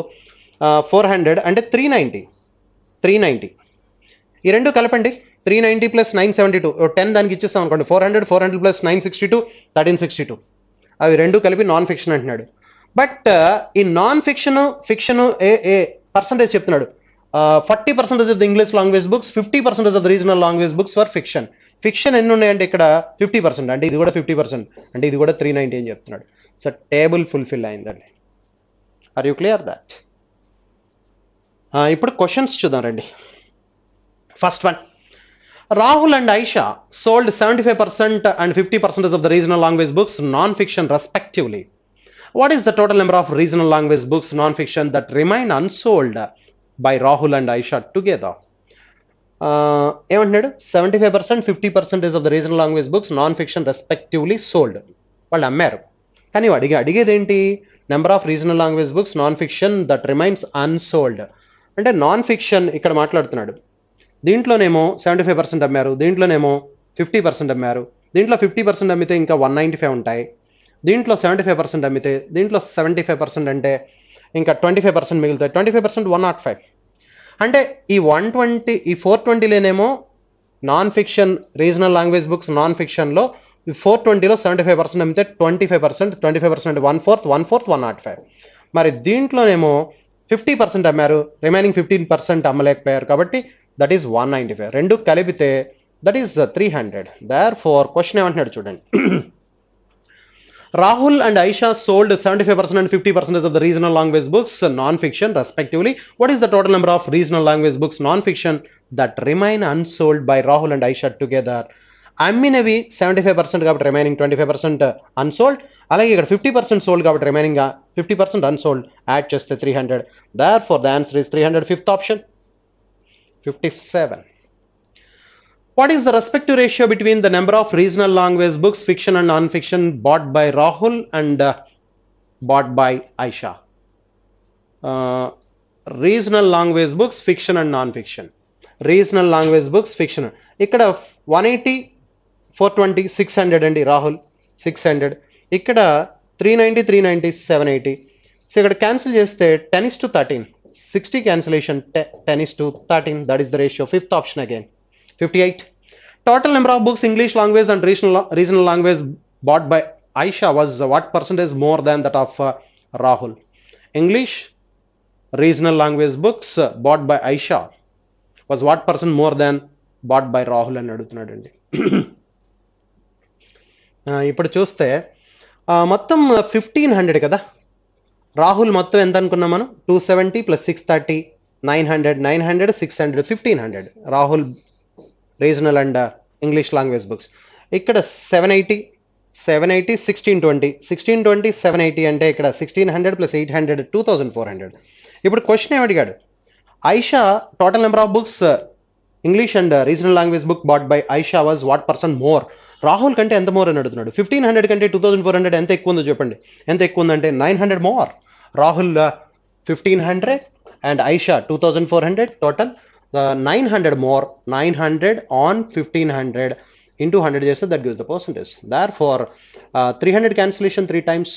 400 అంటే 390. ఈ రెండు కలపండి. 390 ప్లస్ 972 10 దానికి ఇచ్చేస్తాం అనుకోండి. 400 ప్లస్ 962 1362. అవి రెండు కలిపి నాన్ ఫిక్షన్ అంటున్నాడు. బట్ ఈ నాన్ ఫిక్షన్ ఏ పర్సంటేజ్ చెప్తున్నాడు. 40% of the English language books, 50% of the regional language books for fiction. Fiction ఎన్ని ఉన్నాయంటే ఇక్కడ 50%, అంటే ఇది కూడా 50%, అంటే ఇది కూడా 390 అని చెప్తున్నాడు. సో టేబుల్ ఫుల్ఫిల్ అయిందండి. Are you clear that? ఇప్పుడు క్వశ్చన్స్ చూద్దాం రండి. First one, Rahul and Aisha sold 75% and 50% of the regional language books non-fiction respectively. What is the total number of regional language books non-fiction that remain unsold by Rahul and Aisha together? ఏమంటున్నాడు? 75%, 50% of the regional language books non-fiction respectively sold. వాళ్ళు అమ్మారు. కానీ అడిగేదేంటి? Number of regional language books non fiction that remains unsold. అంటే non fiction ఇక్కడ మాట్లాడుతున్నాడు. దీంట్లోనేమో 75% అమ్మారు, దీంట్లోనేమో 50% అమ్మారు. దీంట్లో 50% అమ్మితే ఇంకా 195 ఉంటాయి. దీంట్లో 75% అమ్మితే దీంట్లో 75% అంటే ఇంకా 25% మిగులుతాయి. 25% 105. అంటే ఈ 120 ఈ 420లోనేమో non fiction regional language books non ఫిక్షన్లో ఈ 420లో 75% అమ్మితే 25% అంటే 1/4 105. మరి దీంట్లోనేమో 50% అమ్మారు, రిమైనింగ్ 15% అమ్మలేకపోయారు. కాబట్టి దట్ ఈస్ 195. రెండు కలిపితే దట్ ఈస్ 300. దేర్ఫోర్ క్వశ్చన్ ఏమంటున్నాడు చూడండి. Rahul and Aisha sold 75% and 50% of the regional language books non-fiction respectively. What is the total number of regional language books non-fiction that remain unsold by Rahul and Aisha together? అమ్మినవి 75% కాబట్టి remaining 25% unsold. అలాగే ఇక్కడ 50% sold కాబట్టి remaining 50% unsold. Add చేస్తే 300. Therefore the answer is 300. Fifth option 57. What is the respective ratio between the number of regional language books, fiction and non-fiction, bought by Rahul and bought by Aisha? Regional language books, fiction and non-fiction. Regional language books, fiction. ఇక్కడ 180, 420, 600 అండి. రాహుల్ 600. ఇక్కడ 390, 390, 780. So ఇక్కడ cancel చేస్తే 10:13. 60 cancellation, 10:13. That is the ratio. Fifth option again. 58. Total number of books English language and regional language bought by Aisha was what percentage more than that of Rahul? English regional language books bought by Aisha was what percent more than bought by Rahul అని అడుగుతున్నాడండి. ఇప్పుడు చూస్తే మొత్తం 1500 కదా. రాహుల్ మొత్తం ఎంత అనుకున్నాం మనం? 270 plus 630 900 600 1500. Rahul regional and English language books. ఇక్కడ 780 1620 780 అంటే ఇక్కడ 1600 ప్లస్ 800 2400. ఇప్పుడు క్వశ్చన్ ఏమడిగాడు? Aisha total number of books English and regional language book bought by Aisha was what percent more? Rahul కంటే ఎంత మోర్ అని అడుగుతున్నాడు. 1500 కంటే 2400 ఎంత ఎక్కువ ఉందో చెప్పండి. ఎంత ఎక్కువ ఉందంటే 900 more. Rahul 1500 and Aisha 2400. Total 900 more. 900 on 1500 into 100 చేస్తే that gives the percentage. Therefore 300 cancellation 3 times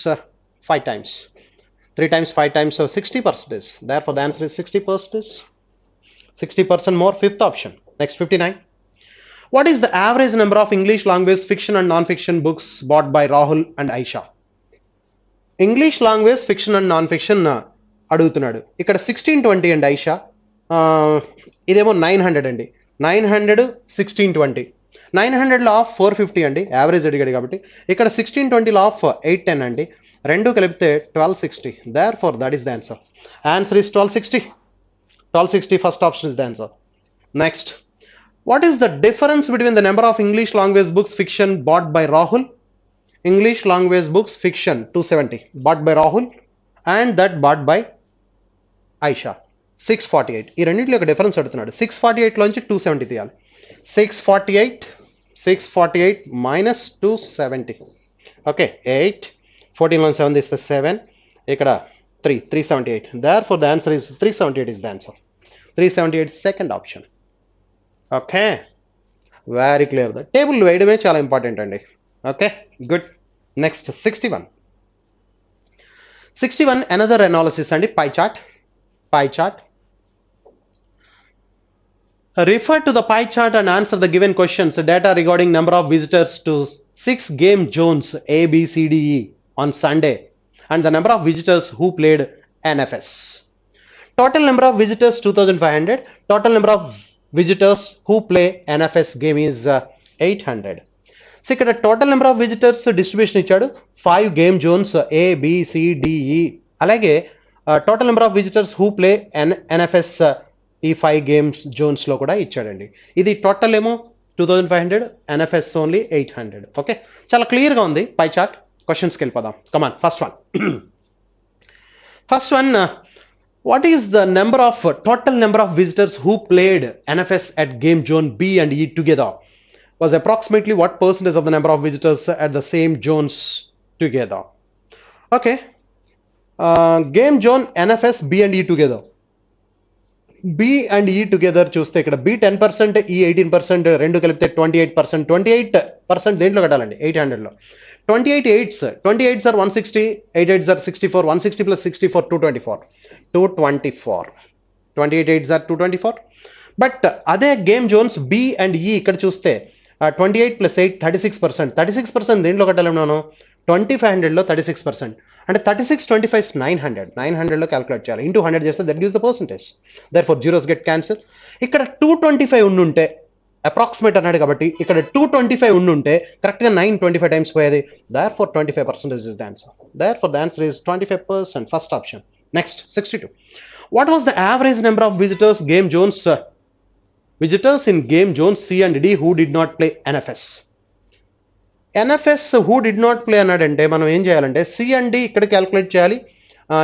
5 times. 3 times 5 times, so 60%. Therefore the answer is 60%. 60% more. Fifth option. Next 59. What is the average number of English language fiction and non-fiction books bought by Rahul and Aisha? English language fiction and non-fiction అడుగుతున్నాడు. ఇక్కడ 1620 అండి ఐషా. ఇదేమో 900 అండి. 900 1620. 900లో of 450 అండి. Average అడిగాడు కాబట్టి. ఇక్కడ 1620లో of 810 అండి. రెండు కలిపితే 1260. Therefore that is the answer. Answer is 1260. 1260. First option is the answer. Next. What is the difference between the number of English language books fiction bought by Rahul? English language books fiction 270 bought by Rahul and that bought by Aisha. 648. ఈ రెండింటిలో ఒక difference అడుగుతున్నాడు. 648లోంచి 270 తీయాలి. 648 minus 270. Okay, 8, 14లో 7 తీస్తే 7, ఇక్కడ 378. Therefore the answer is 378 is the answer. 378 second option. Okay, very clear. The table వేయడమే చాలా important అండి. Okay, good. Next 61. Another analysis అండి. Pie chart. Refer to the pie chart and answer the given questions. Data regarding number of visitors to 6 game zones A, B, C, D, E on Sunday and the number of visitors who played NFS. Total number of visitors 2500. Total number of visitors who play NFS game is 800. So ఇక్కడ total number of visitors distribution ఇచ్చాడు. 5 game zones A, B, C, D, E. అలాగే total number of visitors who play NFS ఈ 5 games జోన్స్లో కూడా ఇచ్చాడండి. ఇది total ఏమో 2500, NFS only 800. Okay, చాలా క్లియర్గా ఉంది పై చార్ట్. క్వశ్చన్స్కి వెళ్ళిపోదాం. Come on, first one what is the number of total number of visitors who played NFS at game zone B and E together was approximately what percentage of the number of visitors at the same zones together? Okay, game zone NFS B and E together. B and E together చూస్తే ఇక్కడ B 10%, ఈ 18%, రెండు కలిపితే 28%. 28% దేంట్లో కట్టాలండి? 800లో. 28 8s are 160, 8 8s are 64, 160 plus 64 224. 28 8s are 224. But అదే game Jones B and ఈ ఇక్కడ చూస్తే 28 plus 8 36%. 36% దేంట్లో కట్టాలి మనం? 2500లో 36%. అంటే 36 25 is 900. 900లో క్యాల్కులేట్ చేయాలి. ఇంటూ 100 చేస్తే that gives the percentage. Therefore zeros get cancel. ఇక్కడ 225 ఉండుంటే అప్రాక్సిమేట్ అన్నాడు కాబట్టి ఇక్కడ 225 ఉండుంటే కరెక్ట్గా 925 టైమ్స్ పోయేది. Therefore 25% is the answer. Therefore the answer is 25%. First option. Next 62. What was the average number of visitors in game zones C and D who did not play NFS? NFS who did not play అన్నాడంటే మనం ఏం చేయాలంటే C and D ఇక్కడ calculate చేయాలి,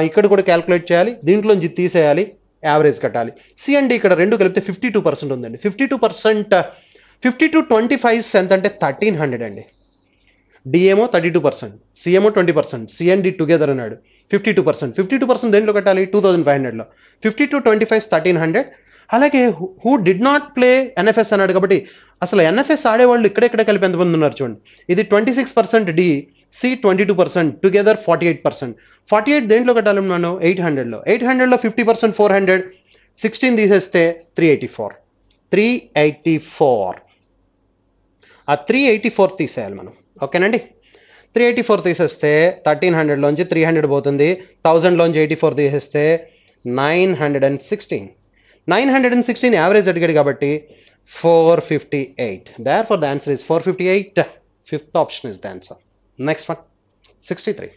ఇక్కడ కూడా calculate చేయాలి, దీంట్లోంచి తీసేయాలి, యావరేజ్ కట్టాలి. సి అండ్ డి ఇక్కడ రెండు కలిపితే 52% ఉందండి. 52%, 52 25 ఎంత అంటే 1300 అండి. డి ఏమో 32%, సి ఏమో 20%, సి అండ్ డి టుగెదర్ అన్నాడు 52%. 52% దేంట్లో కట్టాలి? 2500లో. 52 25 1300. అలాగే who did not play NFS అన్నాడు కాబట్టి అసలు ఎన్ఎఫ్ఎస్ ఆడేవాళ్ళు ఇక్కడెక్కడ కలిపి ఎంతమంది ఉన్నారు చూడండి. ఇది 26% డి, సి 22%, టుగెదర్ 48%. 48 దేంట్లో కట్టాలి మనం? 800లో. 800లో 50% 400, 16 తీసేస్తే 384. ఆ 384 తీసేయాలి మనం. ఓకేనండి, 384 తీసేస్తే 1300లోంచి 300 పోతుంది. 1000లోంచి 84 తీసేస్తే 916. 916 యావరేజ్ అడిగాడు కాబట్టి 458. Therefore the answer is 458. Fifth option is the answer. Next one, 63.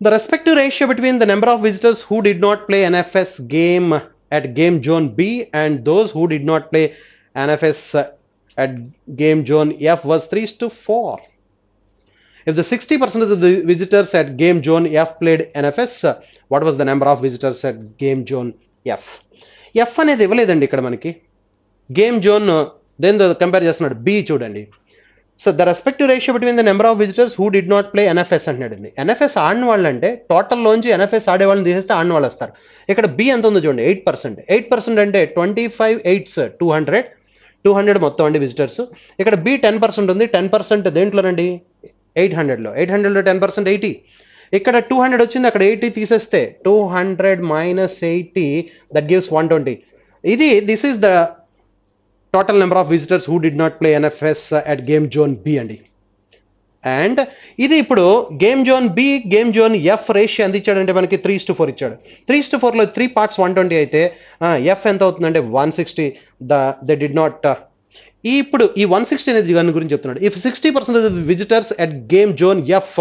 The respective ratio between the number of visitors who did not play NFS game at game zone B and those who did not play NFS at game zone F was 3:4. If the 60% of the visitors at game zone F played NFS, what was the number of visitors at game zone F? F అనేది ఇవ్వలేదండి ఇక్కడ మనకి. Game zone దేంతో compare చేస్తున్నాడు? B చూడండి. So the respective ratio between the number of visitors who did not play NFS అంటున్నాడండి. NFS ఆడిన వాళ్ళు అంటే టోటల్లోంచి ఎన్ఎఫ్ఎస్ ఆడేవాళ్ళని తీసేస్తే ఆడిన వాళ్ళు వస్తారు. ఇక్కడ బి ఎంత ఉందో చూడండి, 8%. 8% అంటే 25 8s 200. 200 మొత్తం అండి విజిటర్స్. ఇక్కడ బి 10% ఉంది. 10% దేంట్లోనండి? 800లో. 800లో 10% 80. ఇక్కడ 200 వచ్చింది, అక్కడ 80 తీసేస్తే 200 minus 80 that gives 120. This is the total number of visitors who did not play NFS at game zone B అండి. అండ్ ఇది ఇప్పుడు game zone B game zone F ratio ఎంత ఇచ్చాడంటే మనకి 3:4 ఇచ్చాడు. 3:4లో 3 parts 120 అయితే ఎఫ్ ఎంత అవుతుందంటే 160. They did not. ఇప్పుడు ఈ 160 అనేది దాని గురించి చెప్తున్నాడు. If 60% of the visitors at game zone F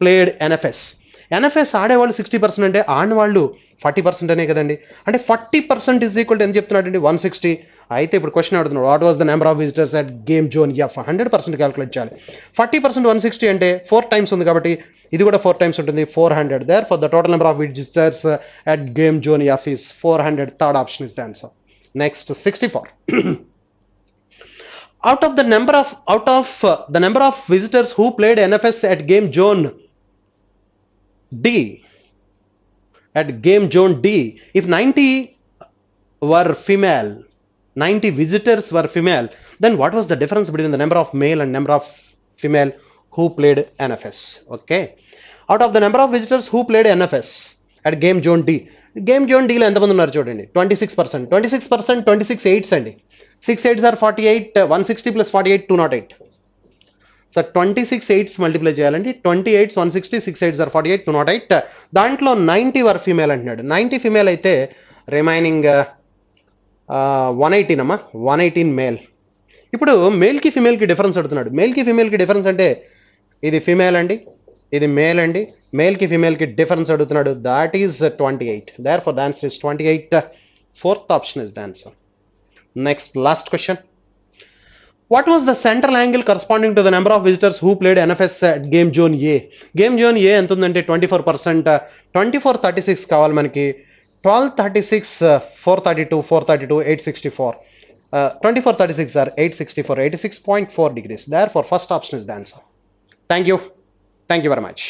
played NFS ఆడేవాళ్ళు 60% అంటే ఆడవాళ్ళు 40% అనే కదండి. అంటే 40% ఈజ్ ఈక్వల్ టు ఎంత చెప్తున్నాడు అండి? 160. అయితే ఇప్పుడు క్వశ్చన్ అడుగుతున్నాడు, what was the number of visitors at game zone F. 100% calculate చేయాలి. 40% 160 అంటే 4 టైమ్స్ ఉంది కాబట్టి ఇది కూడా 4 టైమ్స్ ఉంటుంది, 400. Therefore the total number of visitors at game zone F is 400. Third option is the answer. Next 64. out of the number of visitors who played NFS at game zone D, if 90 were female, 90 visitors were female, then what was the difference between the number of male and number of female who played NFS? Okay, out of the number of visitors who played NFS at game zone D, game zone D లో ఎంతమంది ఉన్నారు చూడండి, 26%. 26 8s అండి. 6 8s are 48. 160 plus 48 208. So 26 8s multiply చేయాలండి. 20 8s 160, 6 8s are 48 208. దాంట్లో 90 వర్ female అంటున్నాడు. 90 female అయితే remaining 118 అమ్మా, 118 మేల్. ఇప్పుడు మేల్కి ఫీమేల్కి డిఫరెన్స్ అడుగుతున్నాడు. మేల్కి ఫీమేల్కి డిఫరెన్స్ అంటే ఇది ఫీమేల్ అండి, ఇది మేల్ అండి. మేల్కి ఫీమేల్కి డిఫరెన్స్ అడుగుతున్నాడు. That is 28. Therefore the answer is 28. Fourth option is the answer. Next, last question. What was the central angle corresponding to the number of visitors who played NFS at game zone A? Game zone A ఎంత ఉందంటే 24%. 2436 కావాలి మనకి. 1236, 432, 432, 864. 2436 are 864, 86.4 degrees. Therefore, first option is the answer. Thank you. Thank you very much.